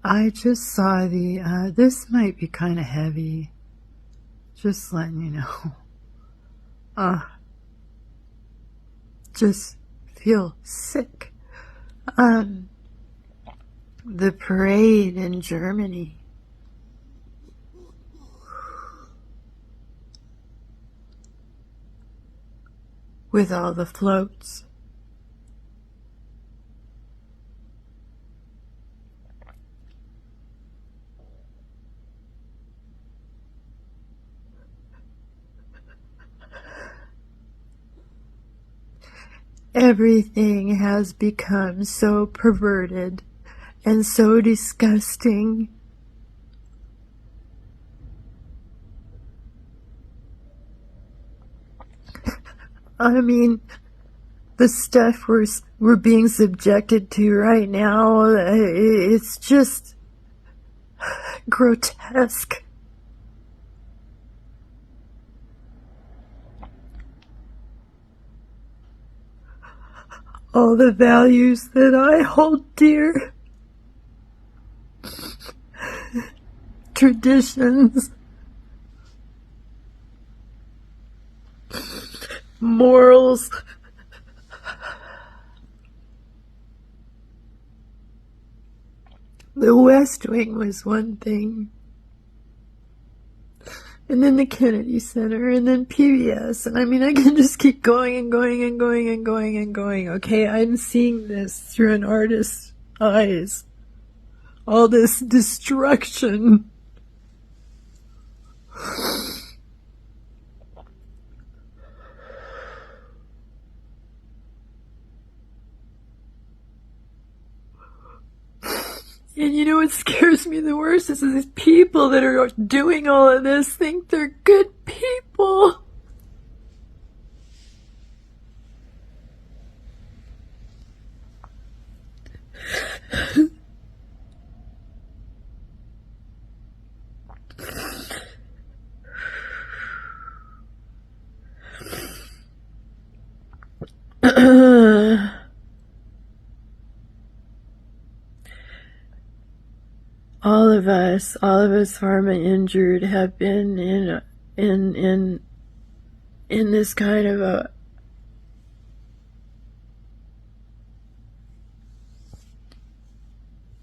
I just saw this might be kind of heavy. Just letting you know. Just feel sick. The parade in Germany. With all the floats. Everything has become so perverted and so disgusting. I mean, the stuff we're being subjected to right now, it's just grotesque. All the values that I hold dear, traditions, morals, the West Wing was one thing, and then the Kennedy Center, and then PBS, and I mean, I can just keep going and going and going and going and going. Okay, I'm seeing this through an artist's eyes. All this destruction. And you know what scares me the worst is these people that are doing all of this think they're good people. All of us pharma injured have been in this kind of a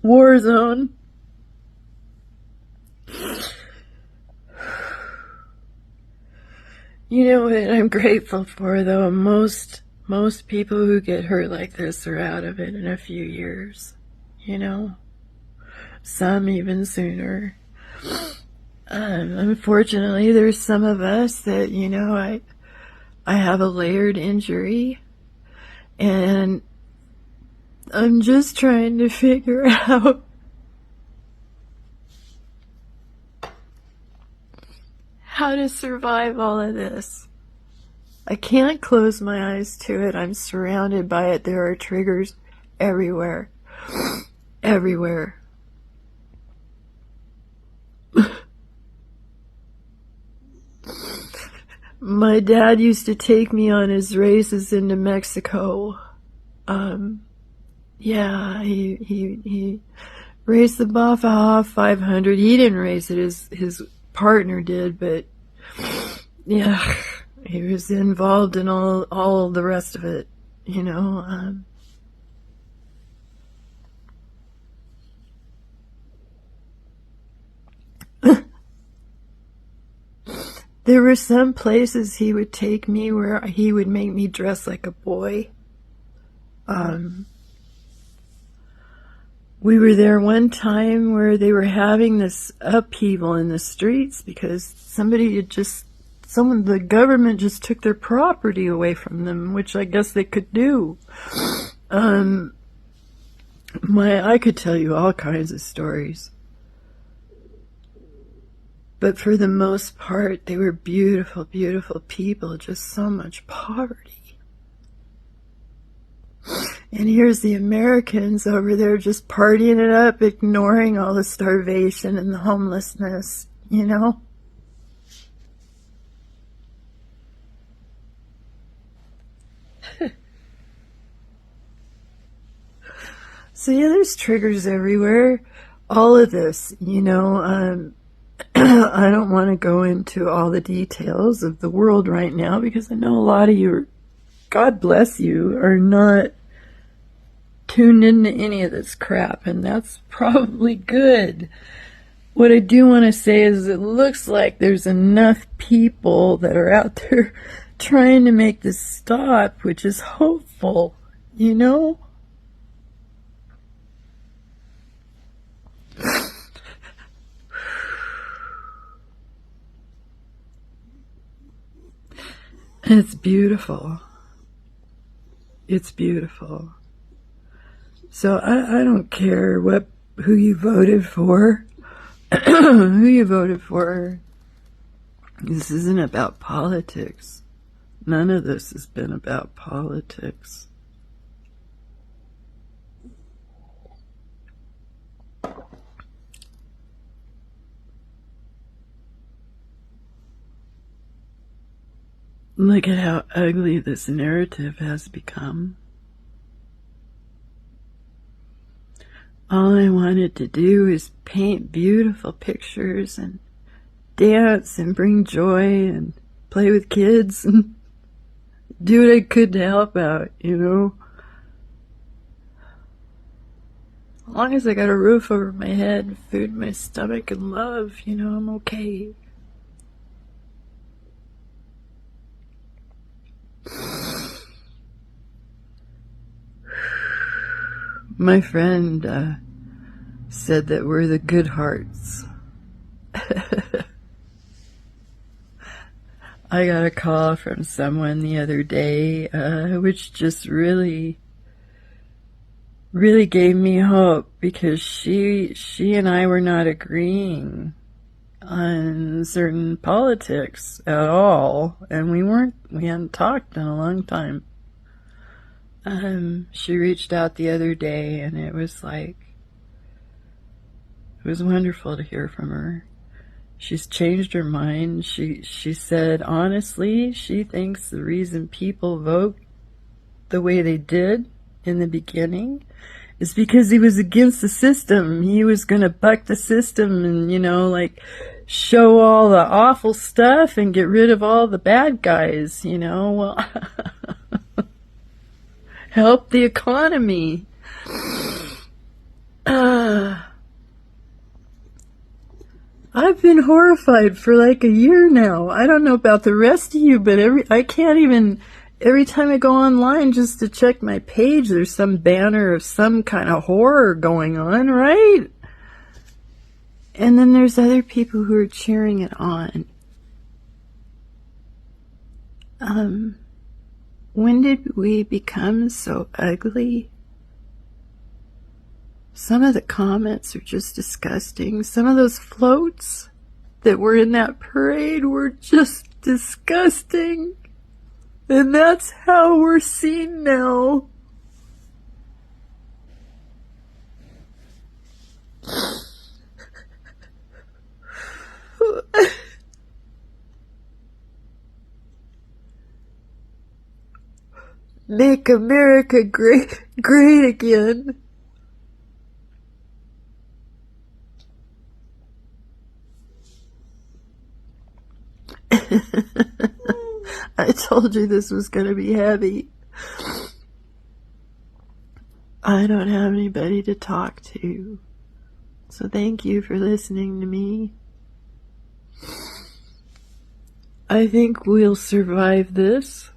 war zone. You know what I'm grateful for, though? Most people who get hurt like this are out of it in a few years, you know? Some even sooner. Unfortunately, there's some of us that, you know, I have a layered injury, and I'm just trying to figure out how to survive all of this. I can't close my eyes to it. I'm surrounded by it. There are triggers everywhere. Everywhere. My dad used to take me on his races into Mexico. Yeah, he raced the Baja 500. He didn't race it, his partner did, but yeah, he was involved in all the rest of it, you know. There were some places he would take me where he would make me dress like a boy. We were there one time where they were having this upheaval in the streets because the government just took their property away from them, which I guess they could do. I could tell you all kinds of stories. But for the most part, they were beautiful, beautiful people, just so much poverty. And here's the Americans over there just partying it up, ignoring all the starvation and the homelessness, you know? So yeah, there's triggers everywhere. all of this, I don't want to go into all the details of the world right now because I know a lot of you, God bless you, are not tuned into any of this crap, and that's probably good. What I do want to say is it looks like there's enough people that are out there trying to make this stop, which is hopeful, you know? It's beautiful. It's beautiful. So I don't care who you voted for. Who you voted for. This isn't about politics. None of this has been about politics. Look at how ugly this narrative has become. All I wanted to do is paint beautiful pictures and dance and bring joy and play with kids and do what I could to help out, you know. As long as I got a roof over my head, food in my stomach, and love, I'm okay. My friend said that we're the good hearts. I got a call from someone the other day, which just really gave me hope, because she and I were not agreeing on certain politics at all, and we hadn't talked in a long time. She reached out the other day, and it was wonderful to hear from her. She's changed her mind. She said, honestly, she thinks the reason people vote the way they did in the beginning is because he was against the system. He was going to buck the system and, show all the awful stuff and get rid of all the bad guys, Well, help the economy. I've been horrified for a year now. I don't know about the rest of you, but every time I go online just to check my page, there's some banner of some kind of horror going on, right? And then there's other people who are cheering it on. When did we become so ugly? Some of the comments are just disgusting. Some of those floats that were in that parade were just disgusting. And that's how we're seen now. Make America great again. I told you this was going to be heavy. I don't have anybody to talk to. So thank you for listening to me. I think we'll survive this.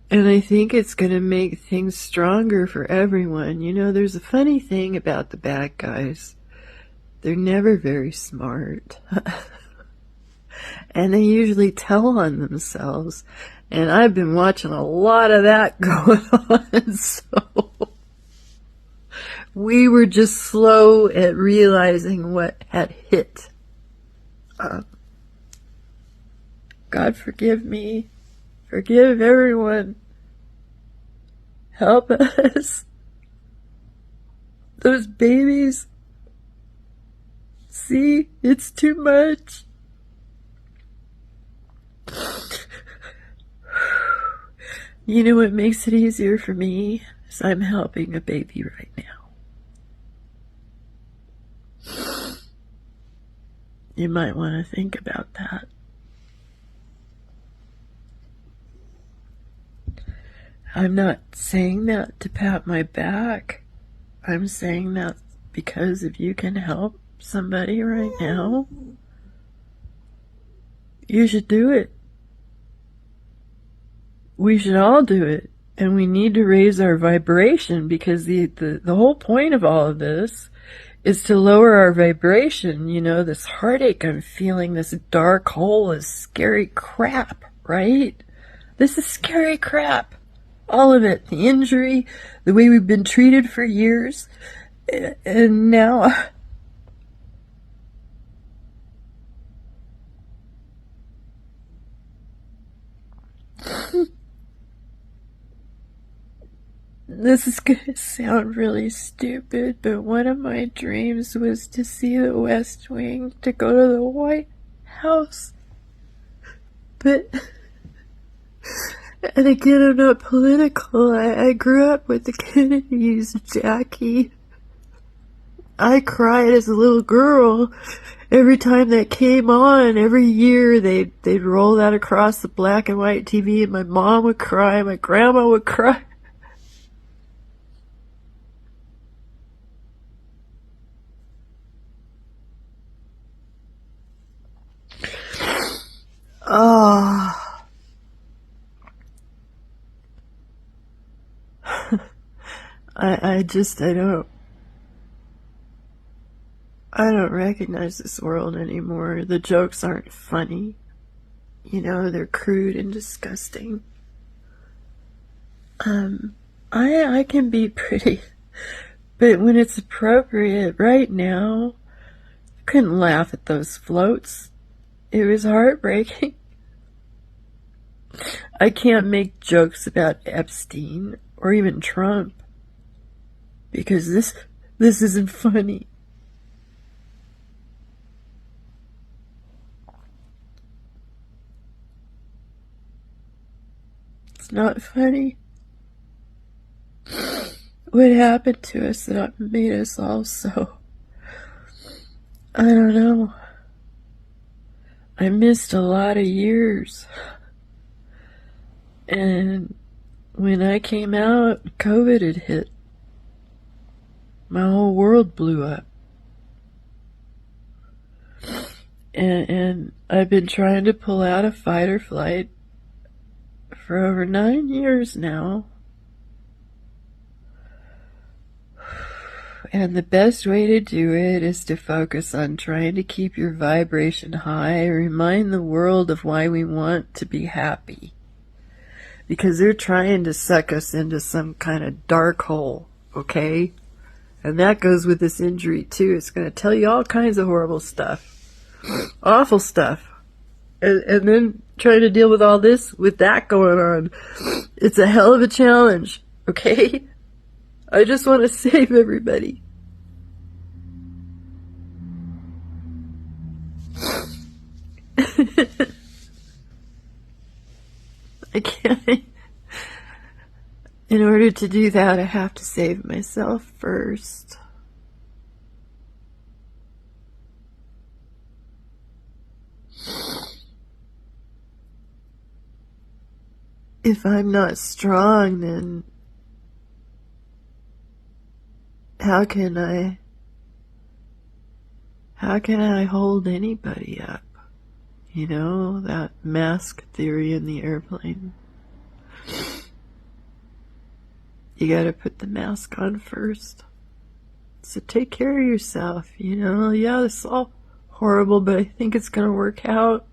And I think it's going to make things stronger for everyone. There's a funny thing about the bad guys. They're never very smart. And they usually tell on themselves. And I've been watching a lot of that going on. So we were just slow at realizing what had hit. God forgive me. Forgive everyone. Help us. Those babies. See, it's too much. You know what makes it easier for me is I'm helping a baby right now. You might want to think about that. I'm not saying that to pat my back. I'm saying that because if you can help somebody right now, you should do it. We should all do it. And we need to raise our vibration, because the whole point of all of this is to lower our vibration. You know, this heartache I'm feeling, this dark hole, is scary crap, right? This is scary crap. All of it. The injury, the way we've been treated for years. And now... This is gonna sound really stupid, but one of my dreams was to see the West Wing, to go to the White House. But, and again, I'm not political. I grew up with the Kennedys, Jackie. I cried as a little girl every time that came on. Every year they'd roll that across the black and white TV, and my mom would cry, my grandma would cry. Oh. I don't recognize this world anymore. The jokes aren't funny. You know, they're crude and disgusting. I can be pretty, but when it's appropriate, right now, I couldn't laugh at those floats. It was heartbreaking. I can't make jokes about Epstein or even Trump, because this isn't funny. It's not funny. What happened to us that made us all so... I don't know. I missed a lot of years. And when I came out, COVID had hit. My whole world blew up. And I've been trying to pull out of fight or flight for over 9 years now. And the best way to do it is to focus on trying to keep your vibration high, remind the world of why we want to be happy. Because they're trying to suck us into some kind of dark hole, okay? And that goes with this injury too. It's going to tell you all kinds of horrible stuff. Awful stuff. And then trying to deal with all this with that going on. It's a hell of a challenge, okay? I just want to save everybody. I can't. In order to do that, I have to save myself first. If I'm not strong, then how can I hold anybody up? You know, that mask theory in the airplane. You gotta put the mask on first. So take care of yourself, you know. Yeah, this is all horrible, but I think it's gonna work out.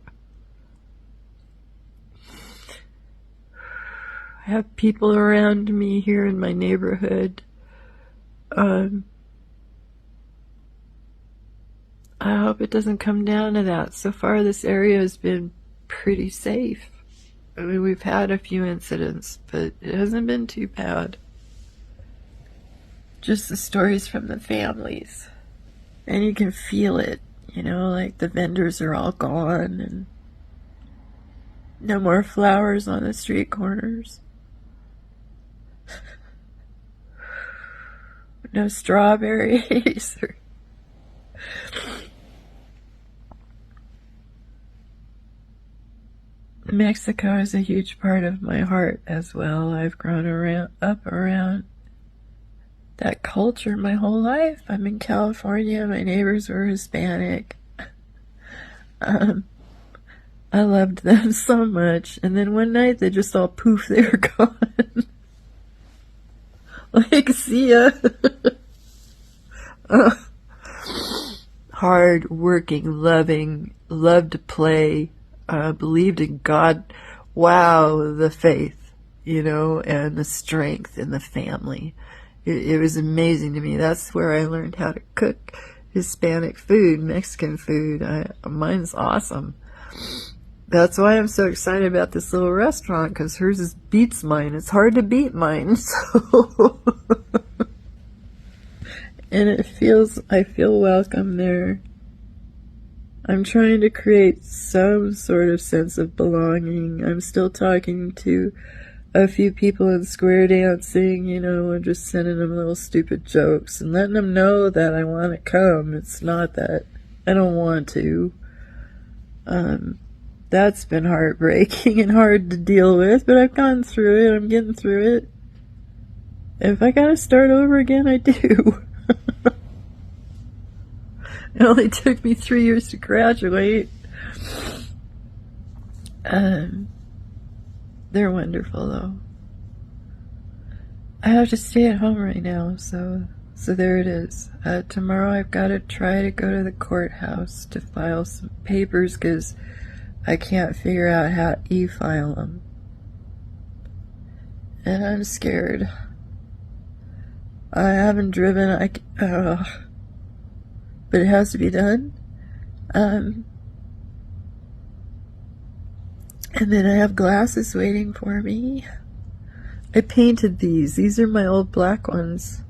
I have people around me here in my neighborhood. I hope it doesn't come down to that. So far, this area has been pretty safe. I mean, we've had a few incidents, but it hasn't been too bad. Just the stories from the families. And you can feel it, you know, like the vendors are all gone and no more flowers on the street corners. No strawberries or Mexico is a huge part of my heart as well. I've grown up around that culture my whole life. I'm in California. My neighbors were Hispanic. Um, I loved them so much. And then one night they just all poof, they were gone. Like, see ya. Hard working, loving, loved to play, believed in God. Wow, the faith, and the strength in the family. It was amazing to me. That's where I learned how to cook Hispanic food, Mexican food. Mine's awesome. That's why I'm so excited about this little restaurant, because hers beats mine. It's hard to beat mine, so... And I feel welcome there. I'm trying to create some sort of sense of belonging. I'm still talking to a few people in square dancing, and just sending them little stupid jokes and letting them know that I want to come. It's not that I don't want to. That's been heartbreaking and hard to deal with, but I've gone through it. I'm getting through it. If I gotta start over again, I do. It only took me 3 years to graduate. They're wonderful, though. I have to stay at home right now, so there it is. Tomorrow I've got to try to go to the courthouse to file some papers, because I can't figure out how to e-file them. And I'm scared. I haven't driven, but it has to be done. And then I have glasses waiting for me. I painted these. These are my old black ones.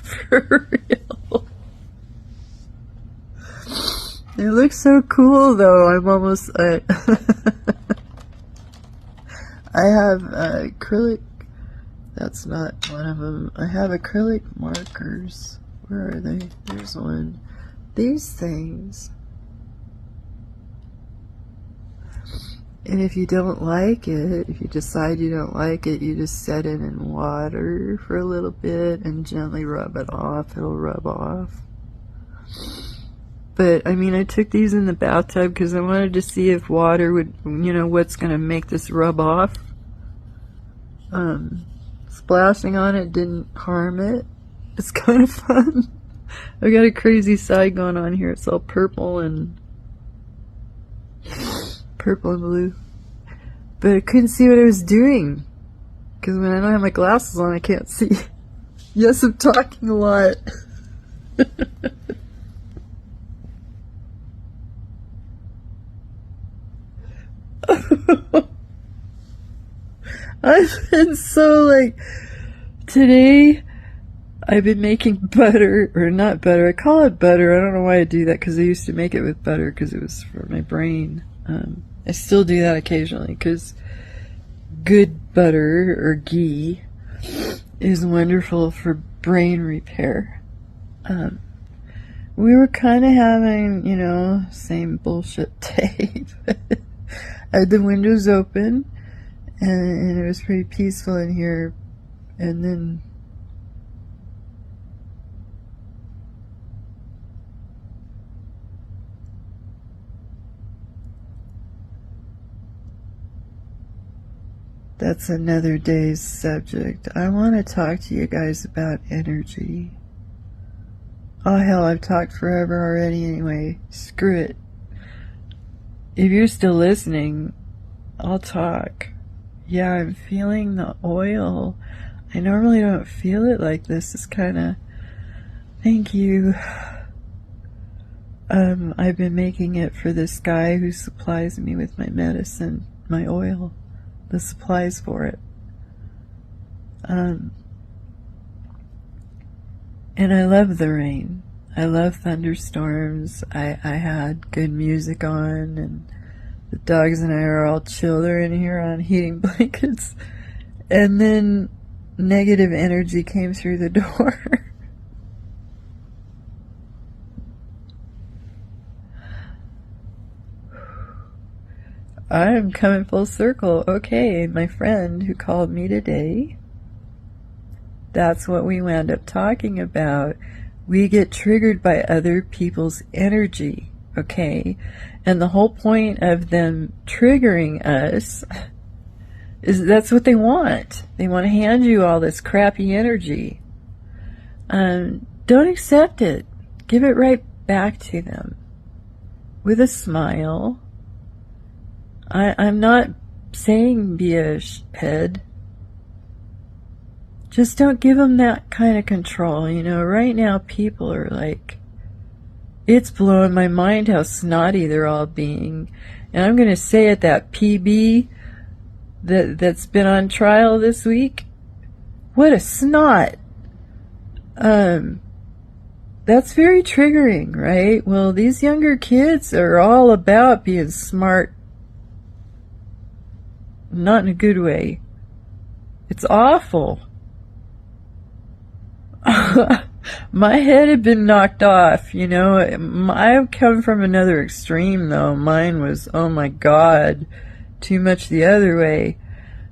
For real. They look so cool, though. I'm almost... I have acrylic... That's not one of them. I have acrylic markers. Where are they? There's one. These things. And if you don't like it, if you decide you don't like it, you just set it in water for a little bit and gently rub it off. It'll rub off. But, I took these in the bathtub because I wanted to see if water would, what's going to make this rub off. Splashing on it didn't harm it. It's kind of fun. I've got a crazy side going on here. It's all purple and blue. But I couldn't see what I was doing, because when I don't have my glasses on, I can't see. Yes, I'm talking a lot. I've been so, today I've been making butter, or not butter, I call it butter. I don't know why I do that, because I used to make it with butter because it was for my brain. I still do that occasionally, because good butter, or ghee, is wonderful for brain repair. We were kind of having, same bullshit day. I had the windows open, and it was pretty peaceful in here, and then that's another day's subject. I want to talk to you guys about energy. Oh hell, I've talked forever already anyway. Screw it. If you're still listening, I'll talk. Yeah, I'm feeling the oil. I normally don't feel it like this. It's kind of... Thank you. I've been making it for this guy who supplies me with my medicine, my oil, the supplies for it. And I love the rain. I love thunderstorms. I had good music on, and the dogs and I are all chill. They're in here on heating blankets. And then negative energy came through the door. I'm coming full circle. Okay, my friend who called me today, that's what we wound up talking about. We get triggered by other people's energy, okay? And the whole point of them triggering us is that's what they want. They want to hand you all this crappy energy. Don't accept it. Give it right back to them with a smile. I'm not saying be a head. Just don't give them that kind of control. You know, right now people are like, it's blowing my mind how snotty they're all being. And I'm going to say it, that PB that's been on trial this week, what a snot. That's very triggering, right? Well, these younger kids are all about being smart. Not in a good way. It's awful. My head had been knocked off, you know. I've come from another extreme, though. Mine was, oh my God, too much the other way.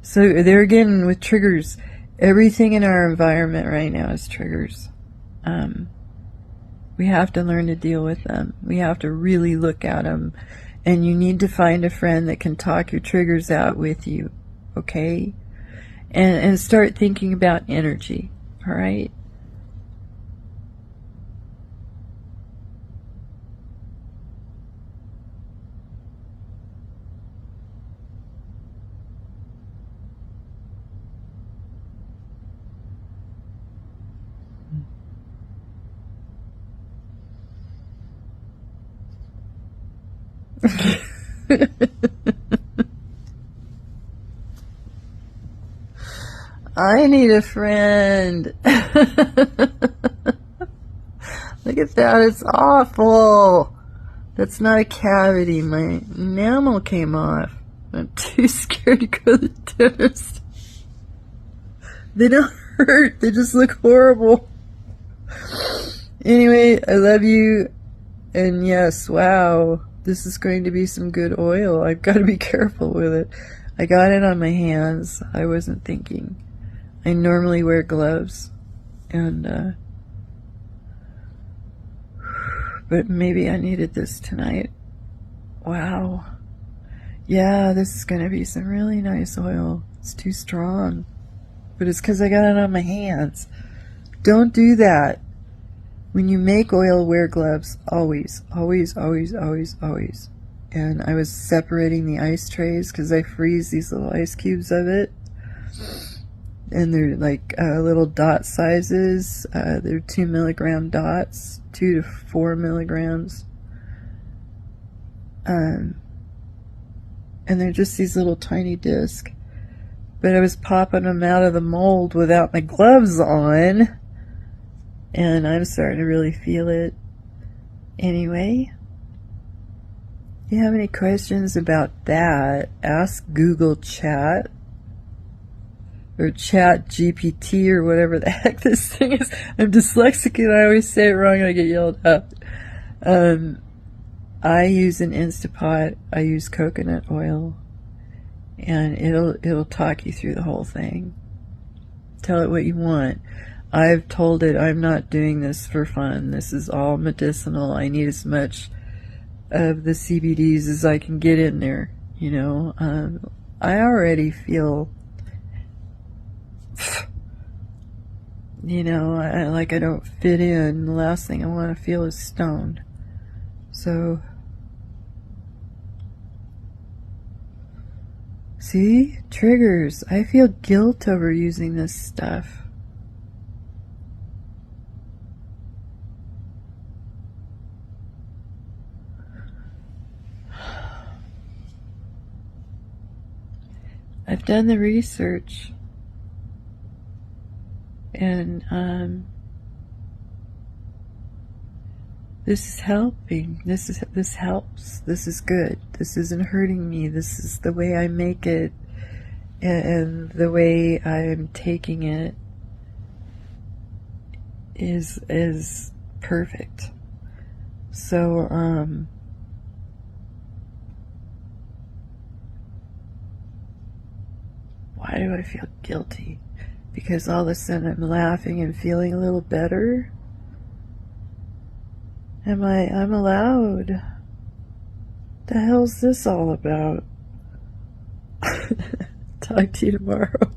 So there again with triggers, everything in our environment right now is triggers. We have to learn to deal with them. We have to really look at them. And you need to find a friend that can talk your triggers out with you, okay? And start thinking about energy, all right? I need a friend. Look at that, it's awful. That's not a cavity, my enamel came off. I'm too scared to go to the dentist. They don't hurt, they just look horrible. Anyway, I love you. And yes, wow, this is going to be some good oil. I've got to be careful with it. I got it on my hands. I wasn't thinking. I normally wear gloves. And, but maybe I needed this tonight. Wow. Yeah, this is going to be some really nice oil. It's too strong. But it's because I got it on my hands. Don't do that. When you make oil, wear gloves. Always, always, always, always, always. And I was separating the ice trays because I freeze these little ice cubes of it. And they're like little dot sizes. They're 2 milligram dots, 2 to 4 milligrams. And they're just these little tiny discs. But I was popping them out of the mold without my gloves on. And I'm starting to really feel it. Anyway, if you have any questions about that, ask Google Chat. Or Chat GPT or whatever the heck this thing is. I'm dyslexic and I always say it wrong and I get yelled at. I use an Instapot. I use coconut oil. And it'll talk you through the whole thing. Tell it what you want. I've told it I'm not doing this for fun. This is all medicinal. I need as much of the CBDs as I can get in there. You know, I already feel, you know, like I don't fit in. The last thing I want to feel is stoned. So, see? Triggers. I feel guilt over using this stuff. I've done the research, and this is helping. This helps. This is good. This isn't hurting me. This is the way I make it, and the way I am taking it is perfect. So do I feel guilty? Because all of a sudden I'm laughing and feeling a little better? I'm allowed. The hell's this all about? Talk to you tomorrow.